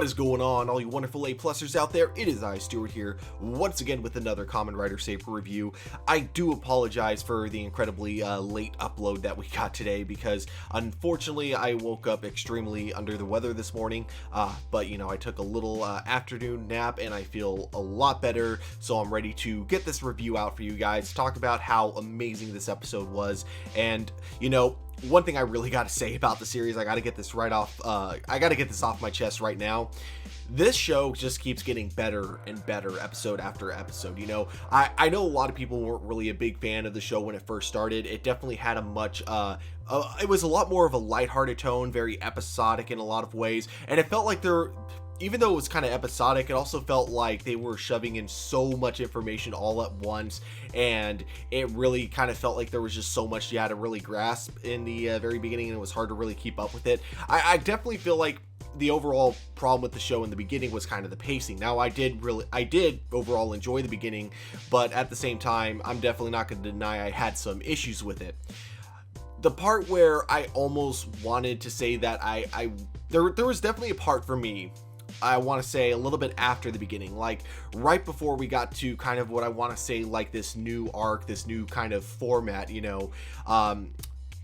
What is going on, all you wonderful A-plussers out there? It is I, Stuart, here, once again with another Kamen Rider Saber review. I do apologize for the incredibly late upload that we got today, because unfortunately I woke up extremely under the weather this morning, but you know, I took a little afternoon nap and I feel a lot better, so I'm ready to get this review out for you guys, talk about how amazing this episode was. And you know, one thing I really got to say about the series, I got to get this off my chest right now. This show just keeps getting better and better episode after episode. You know, I know a lot of people weren't really a big fan of the show when it first started. It definitely had a much it was a lot more of a lighthearted tone, very episodic in a lot of ways, and it felt like even though it was kind of episodic, it also felt like they were shoving in so much information all at once, and it really kind of felt like there was just so much you had to really grasp in the very beginning, and it was hard to really keep up with it. I definitely feel like the overall problem with the show in the beginning was kind of the pacing. Now, I did overall enjoy the beginning, but at the same time, I'm definitely not going to deny I had some issues with it. The part where I almost wanted to say that there was definitely a part for me, I want to say a little bit after the beginning, like right before we got to kind of what I want to say like this new arc, this new kind of format, you know,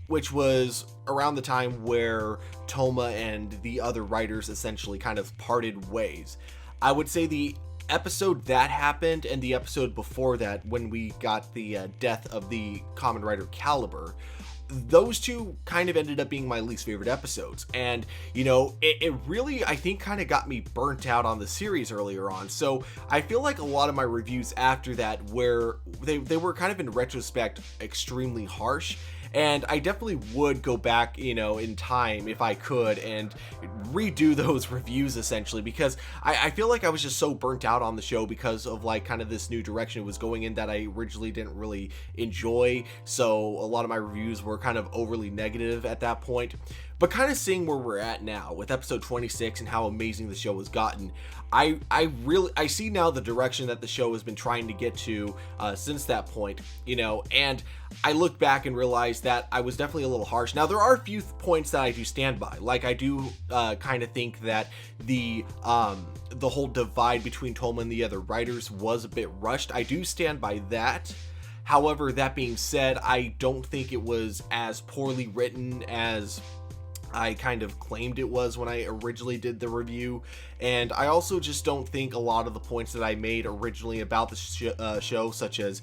which was around the time where Toma and the other writers essentially kind of parted ways. I would say the episode that happened and the episode before that, when we got the death of the Kamen Rider Caliber, those two kind of ended up being my least favorite episodes. And you know, it really, I think, kind of got me burnt out on the series earlier on. So I feel like a lot of my reviews after that, where they were kind of in retrospect extremely harsh, and I definitely would go back, you know, in time if I could and redo those reviews essentially, because I feel like I was just so burnt out on the show because of like kind of this new direction it was going in that I originally didn't really enjoy. So a lot of my reviews were kind of overly negative at that point. But kind of seeing where we're at now with episode 26 and how amazing the show has gotten, I see now the direction that the show has been trying to get to since that point, you know, and I look back and realize that I was definitely a little harsh. Now, there are a few points that I do stand by. Like, I do kind of think that the whole divide between Toma and the other writers was a bit rushed. I do stand by that. However, that being said, I don't think it was as poorly written as I kind of claimed it was when I originally did the review, and I also just don't think a lot of the points that I made originally about the show, such as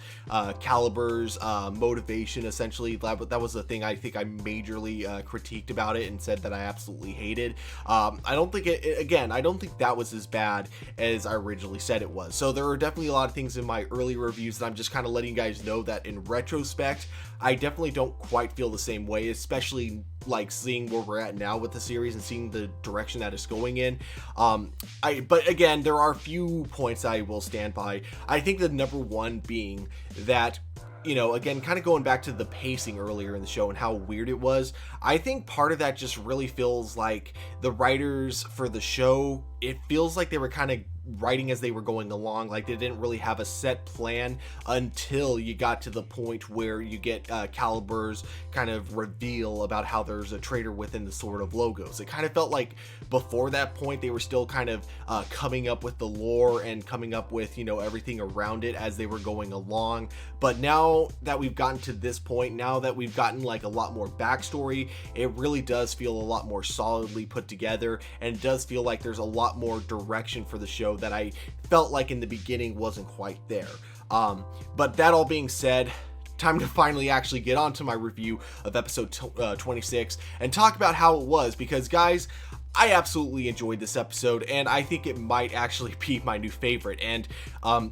Caliber's motivation, essentially, that was the thing I think I majorly critiqued about it and said that I absolutely hated. I don't think I don't think that was as bad as I originally said it was. So there are definitely a lot of things in my early reviews that I'm just kind of letting you guys know that in retrospect, I definitely don't quite feel the same way, especially like seeing where we're at now with the series and seeing the direction that it's going in. But again, there are a few points I will stand by. I think the number one being that, you know, again, kind of going back to the pacing earlier in the show and how weird it was, I think part of that just really feels like the writers for the show, it feels like they were kind of writing as they were going along. Like, they didn't really have a set plan until you got to the point where you get Caliber's kind of reveal about how there's a traitor within the sort of logos. It kind of felt like before that point they were still kind of coming up with the lore and coming up with, you know, everything around it as they were going along. But now that we've gotten to this point, now that we've gotten like a lot more backstory, it really does feel a lot more solidly put together, and it does feel like there's a lot more direction for the show that I felt like in the beginning wasn't quite there. But that all being said, time to finally actually get on to my review of episode 26 and talk about how it was, because guys, I absolutely enjoyed this episode, and I think it might actually be my new favorite. And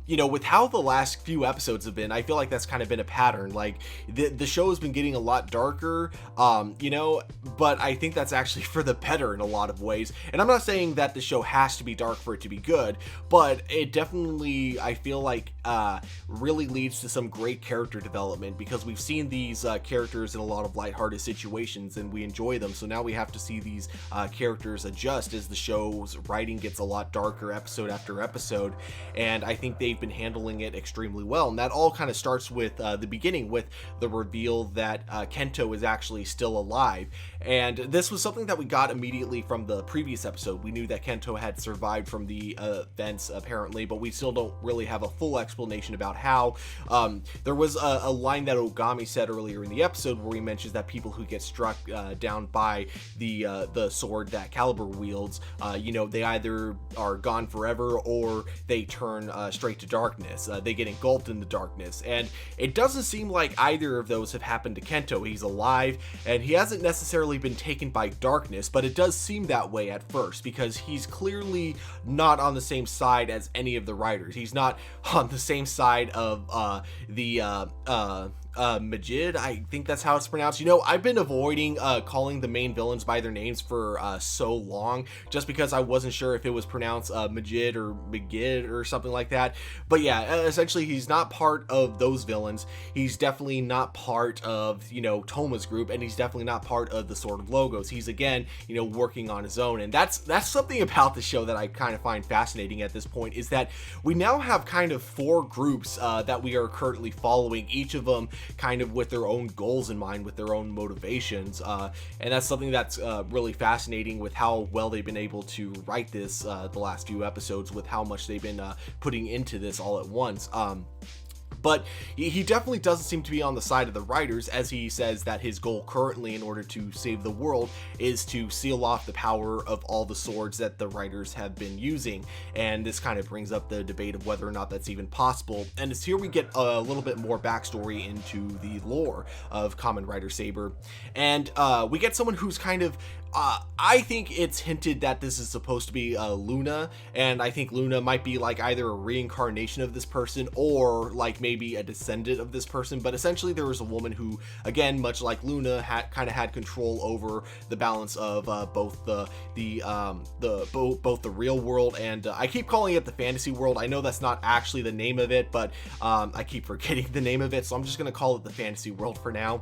you know, with how the last few episodes have been, I feel like that's kind of been a pattern. Like, the show has been getting a lot darker, you know, but I think that's actually for the better in a lot of ways. And I'm not saying that the show has to be dark for it to be good, but it definitely, I feel like, really leads to some great character development, because we've seen these characters in a lot of lighthearted situations and we enjoy them. So now we have to see these characters writers adjust as the show's writing gets a lot darker episode after episode, and I think they've been handling it extremely well. And that all kind of starts with the beginning, with the reveal that Kento is actually still alive. And this was something that we got immediately from the previous episode. We knew that Kento had survived from the events, apparently, but we still don't really have a full explanation about how. There was a line that Ogami said earlier in the episode where he mentions that people who get struck down by the sword that Caliber wields, they either are gone forever or they turn straight to darkness. They get engulfed in the darkness, and it doesn't seem like either of those have happened to Kento. He's alive, and he hasn't necessarily been taken by darkness, but it does seem that way at first, because he's clearly not on the same side as any of the writers. He's not on the same side of Majid, I think that's how it's pronounced. I've been avoiding calling the main villains by their names for so long, just because I wasn't sure if it was pronounced Majid or Magid or something like that. But yeah, essentially he's not part of those villains. He's definitely not part of, Toma's group, and he's definitely not part of the Sword of Logos. He's, again, working on his own. And that's something about the show that I kind of find fascinating at this point, is that we now have kind of 4 groups that we are currently following, each of them kind of with their own goals in mind, with their own motivations, and that's something that's really fascinating with how well they've been able to write this the last few episodes, with how much they've been putting into this all at once. But he definitely doesn't seem to be on the side of the writers, as he says that his goal currently, in order to save the world, is to seal off the power of all the swords that the writers have been using. And this kind of brings up the debate of whether or not that's even possible. And it's here we get a little bit more backstory into the lore of Kamen Rider Saber. And we get someone who's kind of I think it's hinted that this is supposed to be Luna, and I think Luna might be like either a reincarnation of this person or like maybe a descendant of this person. But essentially there was a woman who, again, much like Luna, had control over the balance of both the real world and I keep calling it the fantasy world. I know that's not actually the name of it, but I keep forgetting the name of it, so I'm just gonna call it the fantasy world for now.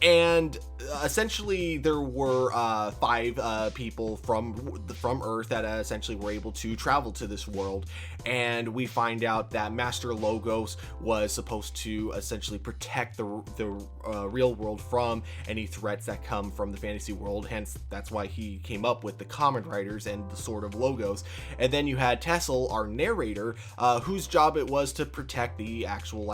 And essentially there were 5 people from Earth that essentially were able to travel to this world, and we find out that Master Logos was supposed to essentially protect the real world from any threats that come from the fantasy world. Hence, that's why he came up with the Kamen Riders and the Sword of Logos. And then you had Tessel, our narrator, whose job it was to protect the actual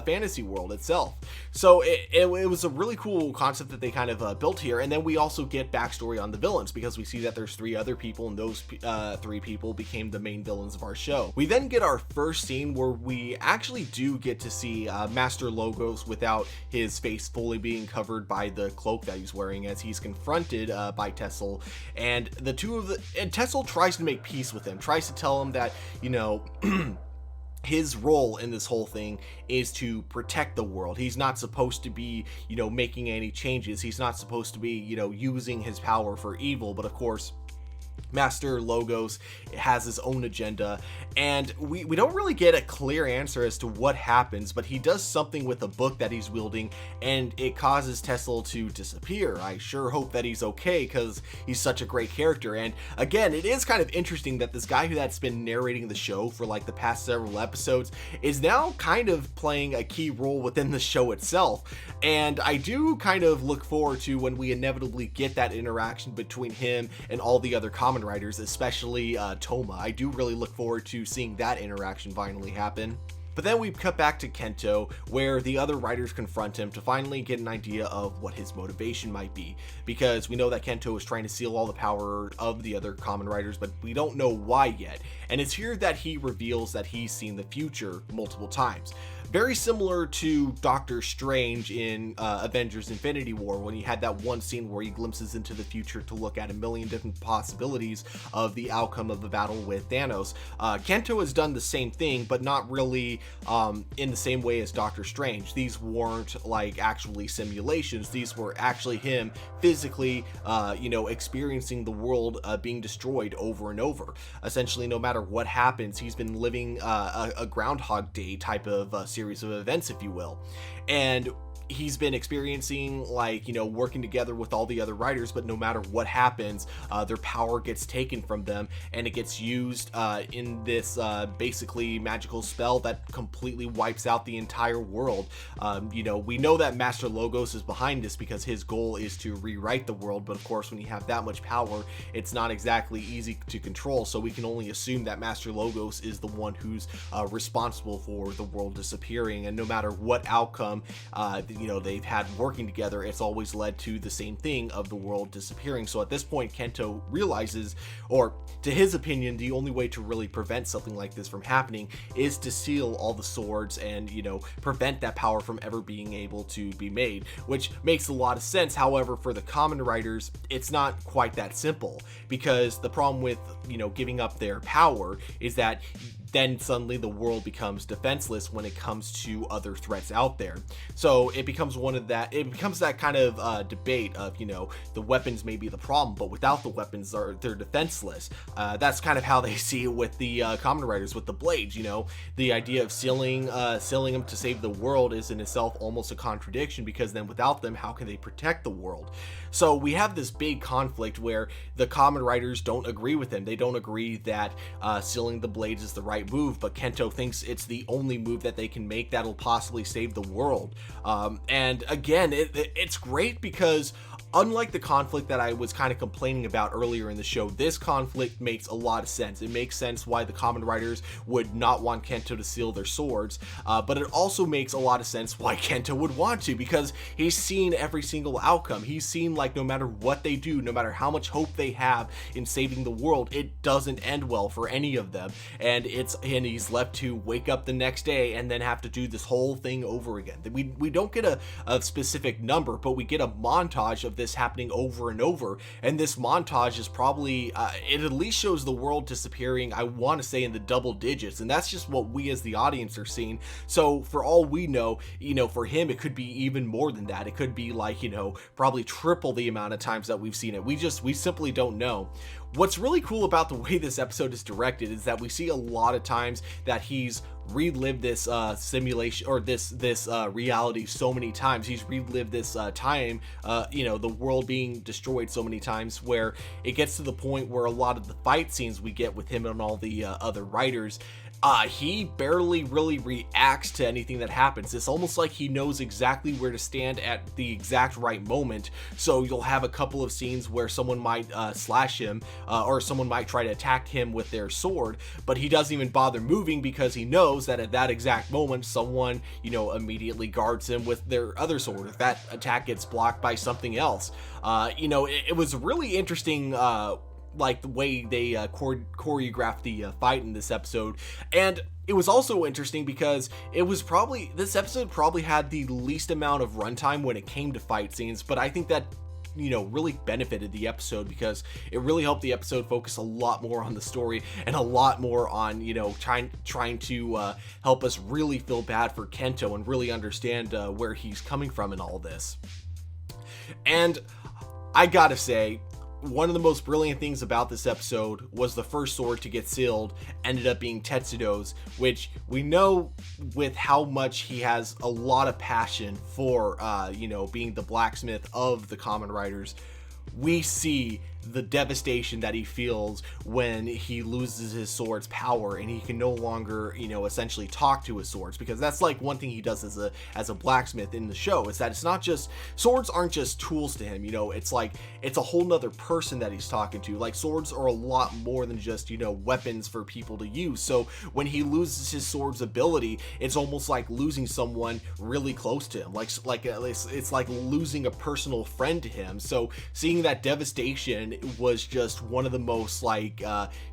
fantasy world itself. So it was a really cool concept that they kind of built here. And then we also get backstory on the villains, because we see that there's 3 other people, and those 3 people became the main villains of our show. We then get our first scene where we actually do get to see Master Logos without his face fully being covered by the cloak that he's wearing, as he's confronted by Tessel, and Tessel tries to make peace with him, tries to tell him that, his role in this whole thing is to protect the world. He's not supposed to be, making any changes. He's not supposed to be, using his power for evil. But of course, Master Logos has his own agenda, and we don't really get a clear answer as to what happens, but he does something with a book that he's wielding, and it causes Tessel to disappear. I sure hope that he's okay, because he's such a great character. And again, it is kind of interesting that this guy that's been narrating the show for like the past several episodes is now kind of playing a key role within the show itself. And I do kind of look forward to when we inevitably get that interaction between him and all the other Kamen Riders, especially Toma. I do really look forward to seeing that interaction finally happen. But then we cut back to Kento, where the other writers confront him to finally get an idea of what his motivation might be, because we know that Kento is trying to seal all the power of the other Kamen Riders, but we don't know why yet. And it's here that he reveals that he's seen the future multiple times. Very similar to Doctor Strange in Avengers Infinity War, when he had that one scene where he glimpses into the future to look at a million different possibilities of the outcome of the battle with Thanos. Kento has done the same thing, but not really in the same way as Doctor Strange. These weren't like actually simulations. These were actually him physically, experiencing the world being destroyed over and over. Essentially, no matter what happens, he's been living a Groundhog Day type of series series of events, if you will. And he's been experiencing, like, you know, working together with all the other writers, but no matter what happens, their power gets taken from them, and it gets used in this basically magical spell that completely wipes out the entire world. You know, we know that Master Logos is behind this because his goal is to rewrite the world, but of course when you have that much power, it's not exactly easy to control, so we can only assume that Master Logos is the one who's responsible for the world disappearing. And no matter what outcome you know, they've had working together, it's always led to the same thing of the world disappearing. So at this point, Kento realizes, or to his opinion, the only way to really prevent something like this from happening is to seal all the swords and, you know, prevent that power from ever being able to be made, which makes a lot of sense. However, for the Kamen Riders, it's not quite that simple, because the problem with, you know, giving up their power is that then suddenly the world becomes defenseless when it comes to other threats out there. So it becomes that kind of debate of, you know, the weapons may be the problem, but without the weapons, they're defenseless. That's kind of how they see it with the Kamen Riders with the blades. You know, the idea of sealing them to save the world is in itself almost a contradiction, because then without them, how can they protect the world? So we have this big conflict where the Kamen Riders don't agree with him. They don't agree that sealing the blades is the right move, but Kento thinks it's the only move that they can make that'll possibly save the world. And again, it's great because unlike the conflict that I was kind of complaining about earlier in the show, this conflict makes a lot of sense. It makes sense why the Kamen Riders would not want Kento to seal their swords, but it also makes a lot of sense why Kento would want to, because he's seen every single outcome. He's seen, like, no matter what they do, no matter how much hope they have in saving the world, it doesn't end well for any of them, and he's left to wake up the next day and then have to do this whole thing over again. We don't get a specific number, but we get a montage of this happening over and over, and this montage is probably it at least shows the world disappearing, I want to say, in the double digits, and that's just what we as the audience are seeing. So for all we know, you know, for him it could be even more than that. It could be, like, you know, probably triple the amount of times that we've seen it. We simply don't know. What's really cool about the way this episode is directed is that we see a lot of times that he's relived this simulation, or this reality so many times. He's relived this time, you know, the world being destroyed so many times, where it gets to the point where a lot of the fight scenes we get with him and all the other writers, he barely really reacts to anything that happens. It's almost like he knows exactly where to stand at the exact right moment. So you'll have a couple of scenes where someone might slash him, or someone might try to attack him with their sword, but he doesn't even bother moving, because he knows that at that exact moment someone, you know, immediately guards him with their other sword if that attack gets blocked by something else. You know, it was really interesting, like the way they choreographed the fight in this episode. And it was also interesting because this episode probably had the least amount of runtime when it came to fight scenes, but I think that, you know, really benefited the episode, because it really helped the episode focus a lot more on the story and a lot more on, you know, trying to help us really feel bad for Kento and really understand where he's coming from in all this. And I gotta say, one of the most brilliant things about this episode was the first sword to get sealed ended up being Tetsudo's, which we know with how much he has a lot of passion for, you know, being the blacksmith of the Kamen Riders. We see the devastation that he feels when he loses his sword's power and he can no longer, you know, essentially talk to his swords, because that's like one thing he does as a blacksmith in the show, is that it's not just, swords aren't just tools to him, you know, it's like, it's a whole nother person that he's talking to. Like, swords are a lot more than just, you know, weapons for people to use. So when he loses his sword's ability, it's almost like losing someone really close to him, it's like losing a personal friend to him. So seeing that devastation was just one of the most, like,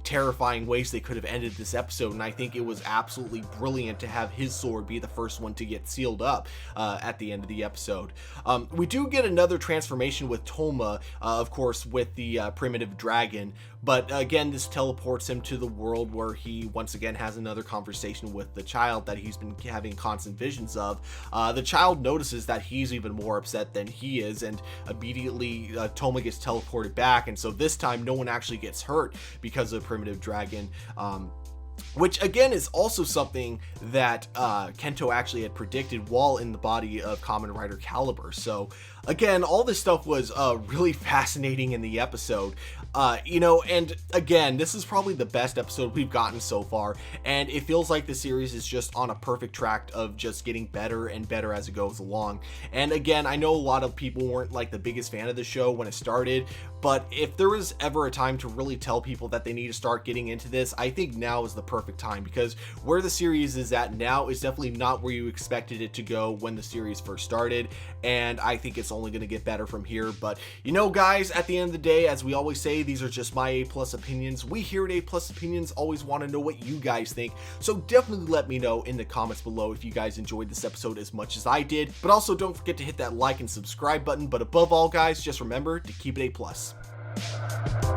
terrifying ways they could have ended this episode, and I think it was absolutely brilliant to have his sword be the first one to get sealed up at the end of the episode. We do get another transformation with Toma, of course, with the primitive dragon, but again, this teleports him to the world where he once again has another conversation with the child that he's been having constant visions of. The child notices that he's even more upset than he is, and immediately Toma gets teleported back, and so this time no one actually gets hurt because of primitive dragon. which again is also something that Kento actually had predicted while in the body of Kamen Rider Caliber. So again, all this stuff was really fascinating in the episode. And again, this is probably the best episode we've gotten so far, and it feels like the series is just on a perfect track of just getting better and better as it goes along. And again, I know a lot of people weren't like the biggest fan of the show when it started, but if there was ever a time to really tell people that they need to start getting into this, I think now is the perfect time, because where the series is at now is definitely not where you expected it to go when the series first started, and I think it's only going to get better from here. But guys, at the end of the day, as we always say, these are just my A+ opinions. We here at A+ Opinions always want to know what you guys think, so definitely let me know in the comments below if you guys enjoyed this episode as much as I did. But also don't forget to hit that like and subscribe button, but above all guys, just remember to keep it A+.